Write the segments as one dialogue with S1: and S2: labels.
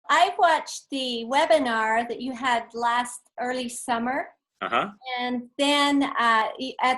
S1: I watched the webinar that you had last early summer.
S2: Uh-huh.
S1: And then at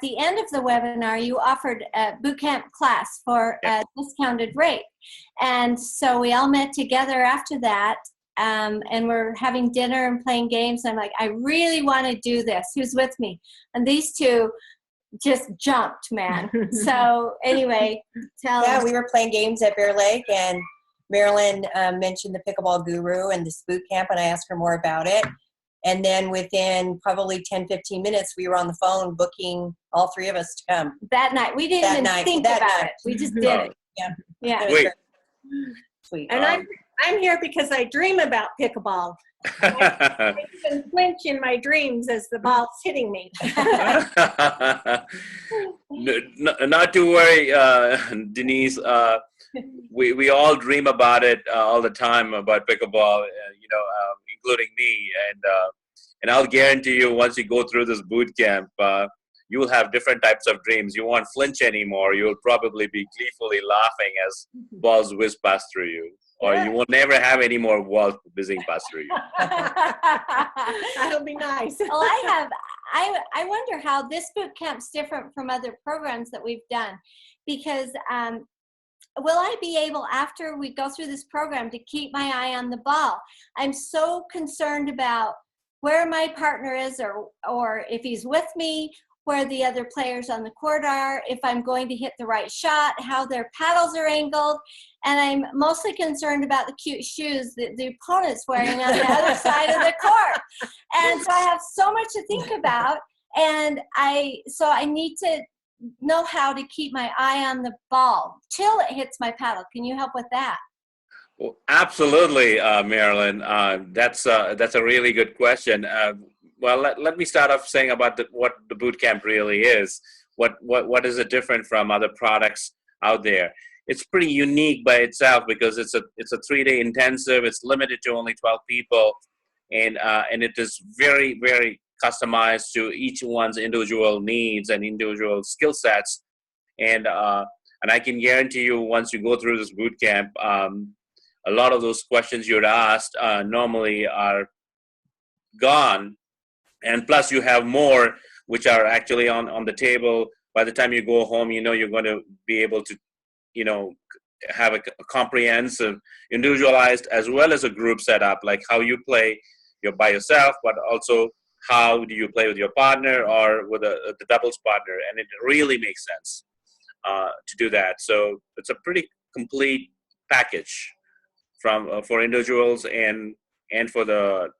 S1: the end of the webinar, you offered a bootcamp class for a discounted rate. And so we all met together after that, and we're having dinner and playing games. I'm like, I really want to do this. Who's with me? And these two just jumped, man. So anyway,
S3: yeah, we were playing games at Bear Lake, and Marilyn mentioned the Pickleball Guru and this boot camp, and I asked her more about it. And then within probably 10, 15 minutes, we were on the phone booking all three of us to come.
S1: That night. We didn't even think about it. We just did it.
S3: Yeah.
S1: Yeah.
S2: Wait.
S3: Sweet.
S4: And I'm here because I dream about pickleball. I even flinch in my dreams as the ball's hitting me.
S2: Not to worry, Denise. We all dream about it all the time, about pickleball, including me. And I'll guarantee you, once you go through this boot camp, you will have different types of dreams. You won't flinch anymore. You'll probably be gleefully laughing as balls whiz past through you. Or you will never have any more balls whizzing past through you.
S4: That'll be nice.
S1: Well, I wonder how this boot camp's different from other programs that we've done, because will I be able, after we go through this program, to keep my eye on the ball? I'm so concerned about where my partner is, or if he's with me, where the other players on the court are, if I'm going to hit the right shot, how their paddles are angled. And I'm mostly concerned about the cute shoes that the opponent's wearing on the other side of the court. And so I have so much to think about. And I need to know how to keep my eye on the ball till it hits my paddle. Can you help with that?
S2: Well, absolutely, Marilyn. That's a really good question. Well, let me start off saying about what the boot camp really is. What is it different from other products out there? It's pretty unique by itself because it's a 3-day intensive. It's limited to only 12 people, and it is very, very customized to each one's individual needs and individual skill sets. And I can guarantee you, once you go through this boot camp, a lot of those questions you'd asked normally are gone. And plus you have more which are actually on the table. By the time you go home, you're going to be able to, have a comprehensive, individualized, as well as a group setup, like how you play by yourself, but also how do you play with your partner or with the doubles partner. And it really makes sense to do that. So it's a pretty complete package for individuals and for the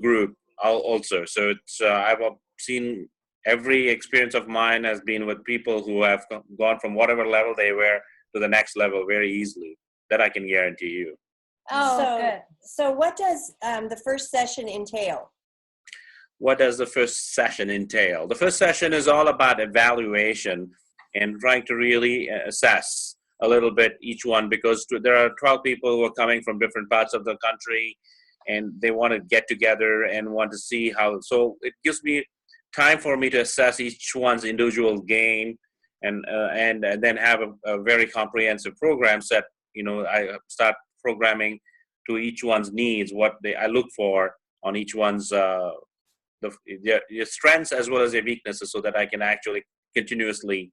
S2: group also. So it's I've seen every experience of mine has been with people who have gone from whatever level they were to the next level very easily. That I can guarantee you.
S1: Oh, good.
S3: So what does the first session entail?
S2: What does the first session entail? The first session is all about evaluation and trying to really assess a little bit each one, because there are 12 people who are coming from different parts of the country, and they want to get together and want to see how. So it gives me time for me to assess each one's individual game, and then have a very comprehensive program set. I start programming to each one's needs, what I look for on each one's their strengths as well as their weaknesses, so that I can actually continuously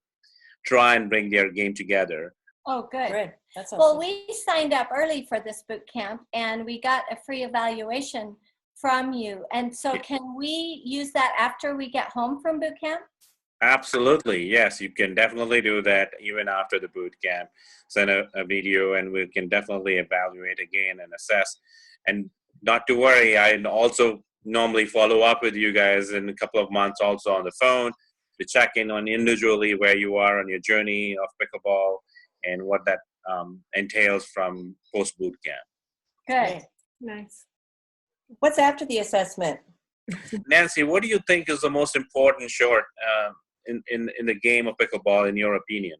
S2: try and bring their game together.
S1: Oh, good.
S3: Great. That's awesome.
S1: Well, we signed up early for this boot camp, and we got a free evaluation from you. And so can we use that after we get home from boot camp?
S2: Absolutely. Yes, you can definitely do that even after the boot camp. Send a video and we can definitely evaluate again and assess. And not to worry, I also normally follow up with you guys in a couple of months also on the phone to check in on individually where you are on your journey of pickleball and what that entails from post boot camp.
S1: Good.
S4: Nice.
S3: What's after the assessment?
S2: Nancy, what do you think is the most important short in the game of pickleball, in your opinion?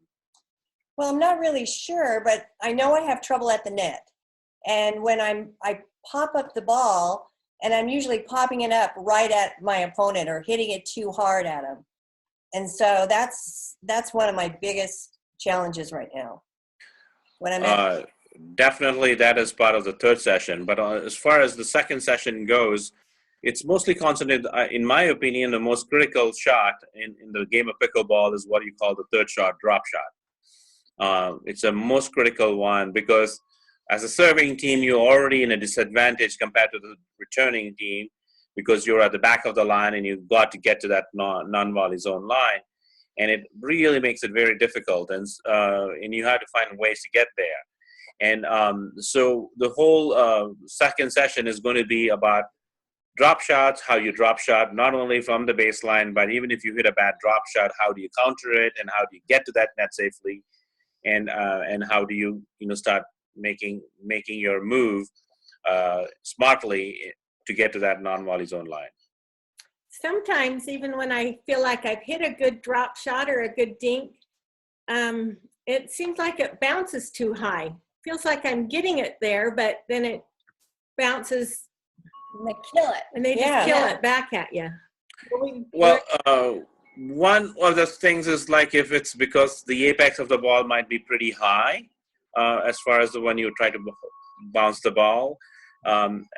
S3: Well, I'm not really sure, but I know I have trouble at the net. And when I pop up the ball, and I'm usually popping it up right at my opponent or hitting it too hard at him. And so that's one of my biggest challenges right now. When I'm
S2: definitely that is part of the third session. But as far as the second session goes, it's mostly concentrated, in my opinion, the most critical shot in the game of pickleball is what you call the third shot, drop shot. It's a most critical one because as a serving team, you're already in a disadvantage compared to the returning team because you're at the back of the line and you've got to get to that non-volley zone line. And it really makes it very difficult. And you have to find ways to get there. And so the whole second session is going to be about drop shots, how you drop shot, not only from the baseline, but even if you hit a bad drop shot, how do you counter it and how do you get to that net safely? And how do you start making your move smartly to get to that non-volley zone line.
S4: Sometimes even when I feel like I've hit a good drop shot or a good dink, it seems like it bounces too high. Feels like I'm getting it there, but then it bounces.
S1: And they kill it.
S4: And they just kill it back at you.
S2: Well, one of the things is like if it's because the apex of the ball might be pretty high as far as the when you try to bounce the ball,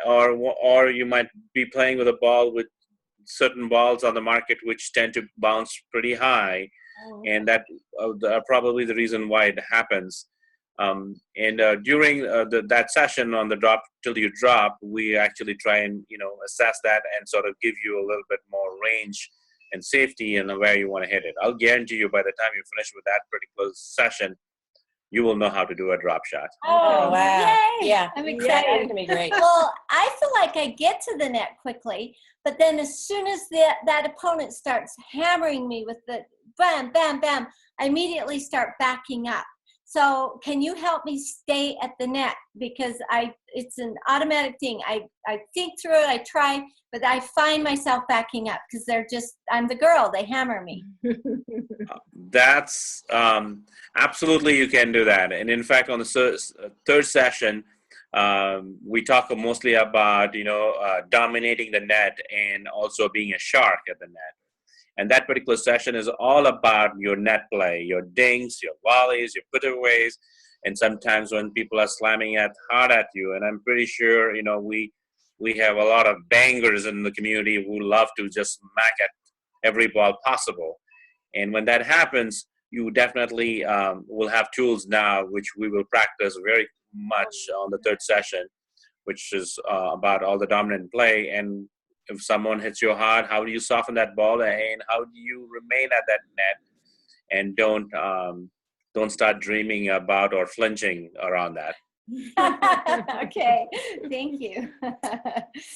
S2: or you might be playing with a ball with certain balls on the market which tend to bounce pretty high, and that probably the reason why it happens. During that session on the drop till you drop, we actually try and assess that and sort of give you a little bit more range and safety and where you want to hit it. I'll guarantee you by the time you finish with that particular session, you will know how to do a drop shot.
S3: Oh, wow.
S1: Yay.
S3: Yeah.
S1: I'm
S3: That's
S1: excited.
S3: going to be great.
S1: Well, I feel like I get to the net quickly, but then as soon as that opponent starts hammering me with the bam, bam, bam, I immediately start backing up. So can you help me stay at the net? Because it's an automatic thing. I think through it, I try, but I find myself backing up because I'm the girl, they hammer me.
S2: That's absolutely, you can do that. And in fact, on the third session, we talk mostly about, dominating the net and also being a shark at the net. And that particular session is all about your net play, your dinks, your volleys, your putaways, and sometimes when people are slamming hard at you. And I'm pretty sure, we have a lot of bangers in the community who love to just smack at every ball possible. And when that happens, you definitely will have tools now, which we will practice very much on the third session, which is about all the dominant play. And if someone hits you hard, how do you soften that ball, and how do you remain at that net and don't start dreaming about or flinching around that?
S1: Okay, thank you.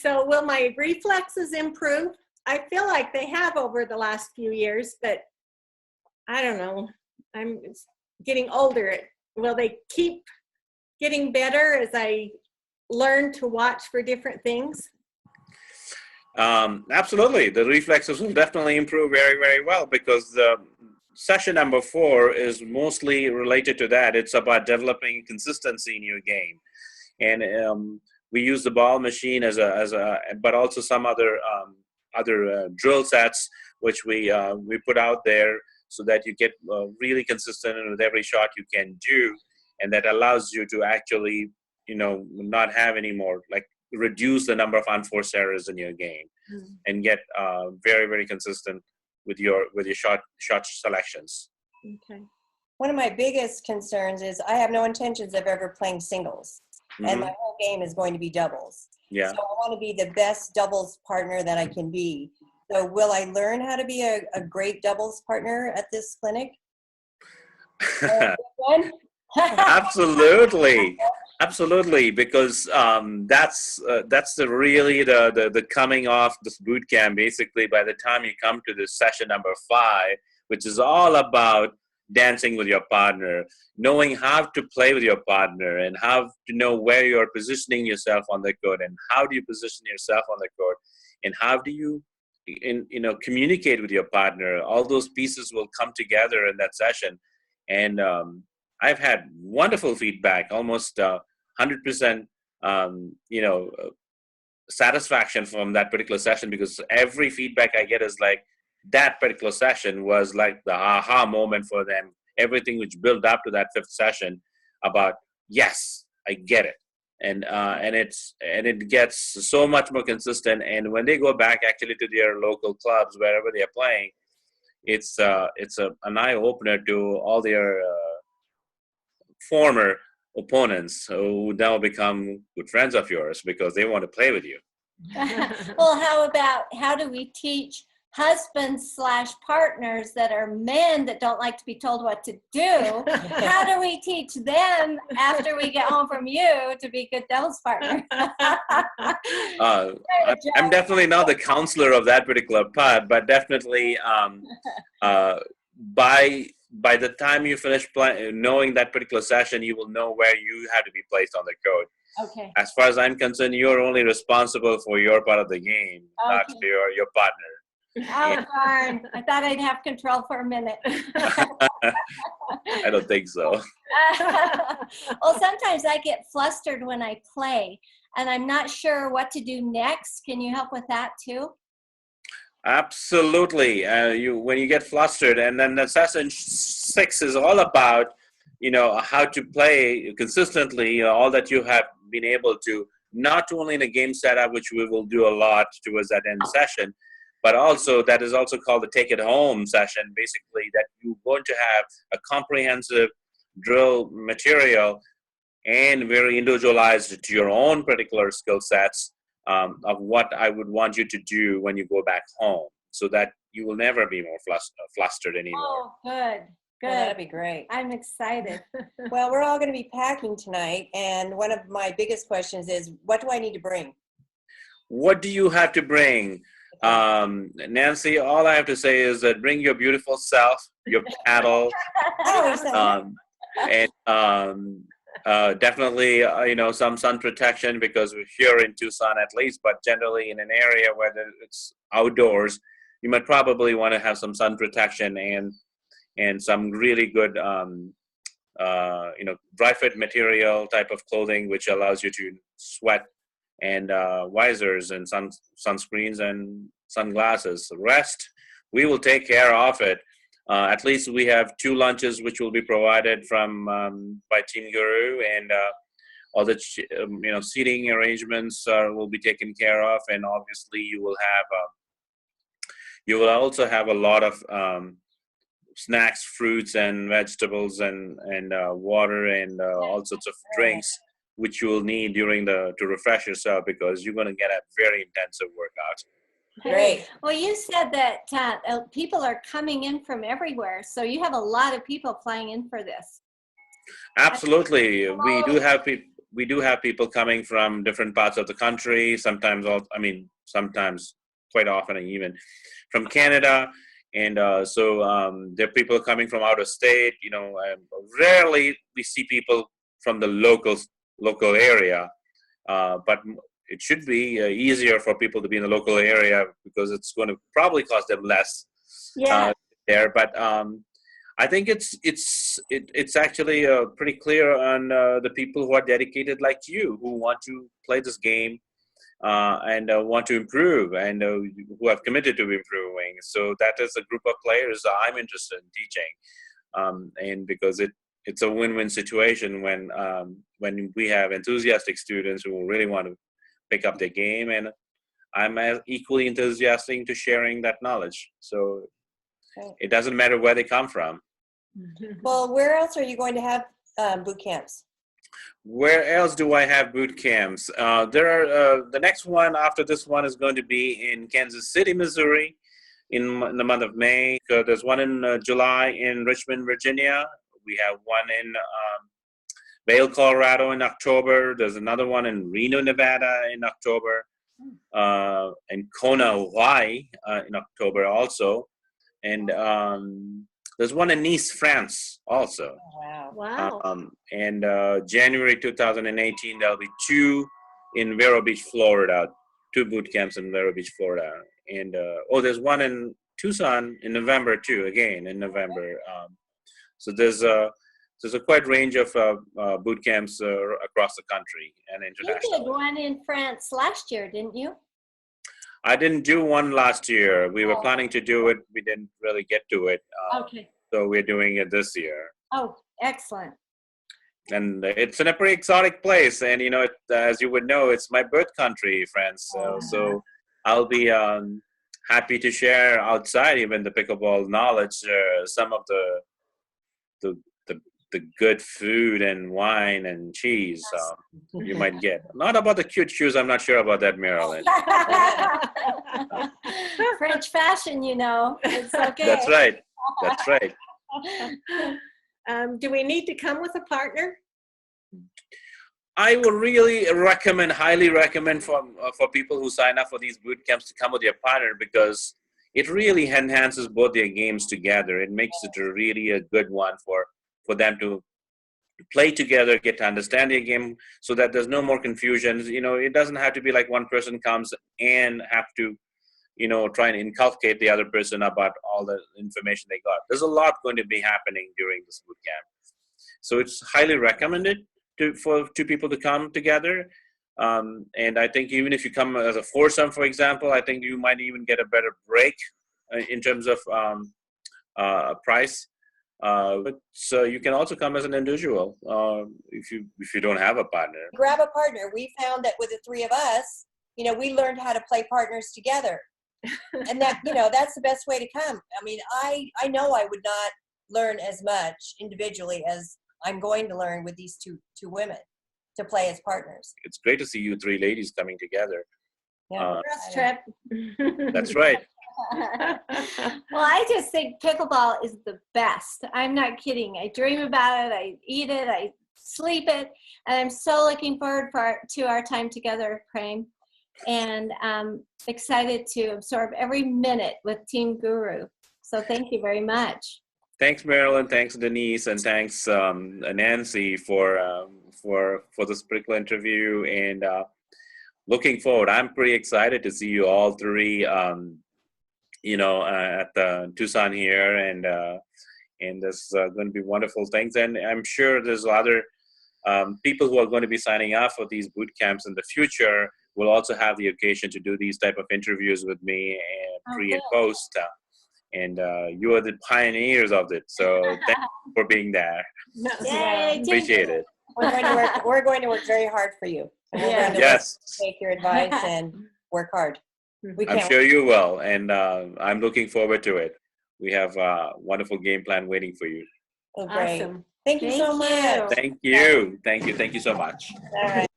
S4: So will my reflexes improve? I feel like they have over the last few years, but I don't know. I'm getting older. Will they keep getting better as I learn to watch for different things?
S2: Absolutely. The reflexes will definitely improve very, very well because the session number 4 is mostly related to that. It's about developing consistency in your game. And we use the ball machine but also some other drill sets, which we put out there so that you get really consistent with every shot you can do. And that allows you to actually, not have any more, reduce the number of unforced errors in your game and get very, very consistent with your shot selections.
S4: Okay.
S3: One of my biggest concerns is I have no intentions of ever playing singles, and my whole game is going to be doubles.
S2: Yeah.
S3: So I want to be the best doubles partner that I can be. So will I learn how to be a great doubles partner at this clinic?
S2: Absolutely, because that's the coming off this boot camp. Basically, by the time you come to this session number 5, which is all about dancing with your partner, knowing how to play with your partner, and how to know where you're positioning yourself on the court, and how do you position yourself on the court, and how do you communicate with your partner. All those pieces will come together in that session, and I've had wonderful feedback, almost 100%, satisfaction from that particular session, because every feedback I get is like that particular session was like the aha moment for them. Everything which built up to that 5th session about, yes, I get it. And it gets so much more consistent. And when they go back actually to their local clubs, wherever they are playing, it's an eye opener to all their former opponents who now become good friends of yours because they want to play with you.
S1: Well, how do we teach husbands / partners that are men that don't like to be told what to do? How do we teach them after we get home from you to be good doubles partners?
S2: I'm definitely not the counselor of that particular part, but definitely by the time you finish knowing that particular session, you will know where you have to be placed on the court.
S1: Okay.
S2: As far as I'm concerned, you're only responsible for your part of the game, not for your partner.
S1: Oh, darn. I thought I'd have control for a minute.
S2: I don't think so.
S1: Well, sometimes I get flustered when I play, and I'm not sure what to do next. Can you help with that too?
S2: Absolutely. When you get flustered, and then the session 6 is all about, how to play consistently, all that you have been able to, not only in a game setup, which we will do a lot towards that end session, but also that is also called the take it home session, basically that you're going to have a comprehensive drill material and very individualized to your own particular skill sets of what I would want you to do when you go back home, so that you will never be more flustered anymore.
S1: Oh, good. Good.
S3: Well, that'd be great.
S1: I'm excited.
S3: Well, we're all going to be packing tonight, and one of my biggest questions is, what do I need to bring?
S2: What do you have to bring? Nancy, all I have to say is that bring your beautiful self, your paddle, and definitely, some sun protection, because we're here in Tucson at least, but generally in an area where it's outdoors, you might probably want to have some sun protection and some really good, dry fit material type of clothing, which allows you to sweat, and visors and sunscreens and sunglasses. The rest, we will take care of it. At least we have 2 lunches which will be provided from by Team Guru, and all the seating arrangements will be taken care of, and obviously you will also have a lot of snacks, fruits and vegetables, and water, and all sorts of drinks which you will need to refresh yourself, because you're going to get a very intensive workout.
S3: Great.
S1: Well, you said that people are coming in from everywhere, so you have a lot of people flying in for this.
S2: Absolutely, we do have people coming from different parts of the country. Sometimes, quite often, even from Canada, and so there are people coming from out of state. Rarely we see people from the local area, but it should be easier for people to be in the local area, because it's going to probably cost them less there. But I think it's actually pretty clear on the people who are dedicated like you, who want to play this game and want to improve, and who have committed to improving. So that is a group of players I'm interested in teaching, and because it's a win-win situation when we have enthusiastic students who really want to pick up their game, and I'm as equally enthusiastic to sharing that knowledge. So it doesn't matter where they come from.
S3: Well, where else are you going to have boot camps?
S2: Where else do I have boot camps? There are the next one after this one is going to be in Kansas City, Missouri, in the month of May. So there's one in July in Richmond, Virginia. We have one in Vail, Colorado in October. There's another one in Reno, Nevada in October, and Kona, Hawaii in October also. And there's one in Nice, France also.
S3: Oh,
S4: Wow.
S2: And January 2018, there'll be 2 in Vero Beach, Florida, 2 boot camps in Vero Beach, Florida. And there's one in Tucson in November too, again in November. So there's a quite range of boot camps across the country and internationally.
S1: You did one in France last year, didn't you?
S2: I didn't do one last year. We were planning to do it. We didn't really get to it.
S1: Okay.
S2: So we're doing it this year.
S1: Oh, excellent.
S2: and it's in a pretty exotic place. And you know, as you would know, it's my birth country, friends. So I'll be happy to share outside even the pickleball knowledge, some of the the good food and wine and cheese you might get. Not about the cute shoes. I'm not sure about that, Marilyn.
S1: French fashion, you know. It's okay.
S2: That's right. That's right.
S4: Do we need to come with a partner?
S2: I would really recommend, highly recommend for people who sign up for these boot camps to come with your partner, because it really enhances both their games together. It makes it really a good one for them to play together, get to understand their game, so that there's no more confusions. You know, it doesn't have to be like one person comes and have to, you know, try and inculcate the other person about all the information they got. There's a lot going to be happening during this boot camp. So it's highly recommended for two people to come together. And I think even if you come as a foursome, for example, I think you might even get a better break in terms of price. But so you can also come as an individual if you don't have a partner.
S3: Grab a partner. We found that with the three of us, you know, we learned how to play partners together, and that, you know, that's the best way to come. I mean, I know I would not learn as much individually as I'm going to learn with these two women to play as partners.
S2: It's great to see you three ladies coming together.
S3: Yeah,
S4: Trip.
S2: That's right.
S1: Well, I just think pickleball is the best. I'm not kidding. I dream about it. I eat it. I sleep it. And I'm so looking forward to our time together, Prem. And excited to absorb every minute with Team Guru. So thank you very much.
S2: Thanks, Marilyn. Thanks, Denise, and thanks, Nancy, for this particular interview. And looking forward, I'm pretty excited to see you all three. You know, at the Tucson here, and there's going to be wonderful things. And I'm sure there's other people who are going to be signing up for these boot camps in the future will also have the occasion to do these type of interviews with me and pre and post. And you are the pioneers of it. So thank you for being there.
S1: Yay,
S2: Appreciate it.
S3: we're going to work very hard for you. And we're going to
S2: Yes.
S3: take your advice and work hard.
S2: I'm sure you will, and I'm looking forward to it. We have a wonderful game plan waiting for you.
S3: Oh, great.
S4: Awesome.
S3: Thank you so much.
S2: Thank you. Thank you so much.
S3: All right.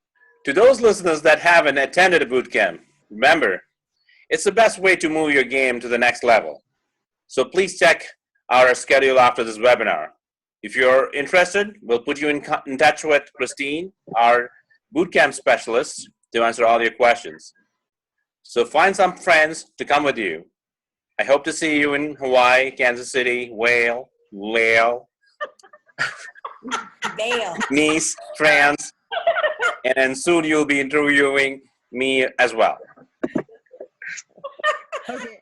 S2: To those listeners that haven't attended a boot camp, remember, it's the best way to move your game to the next level. So please check our schedule after this webinar. If you're interested, we'll put you in touch with Christine, our boot camp specialist, to answer all your questions. So find some friends to come with you. I hope to see you in Hawaii, Kansas City, Vail, Nice, France, and then soon you'll be interviewing me as well.
S5: Okay.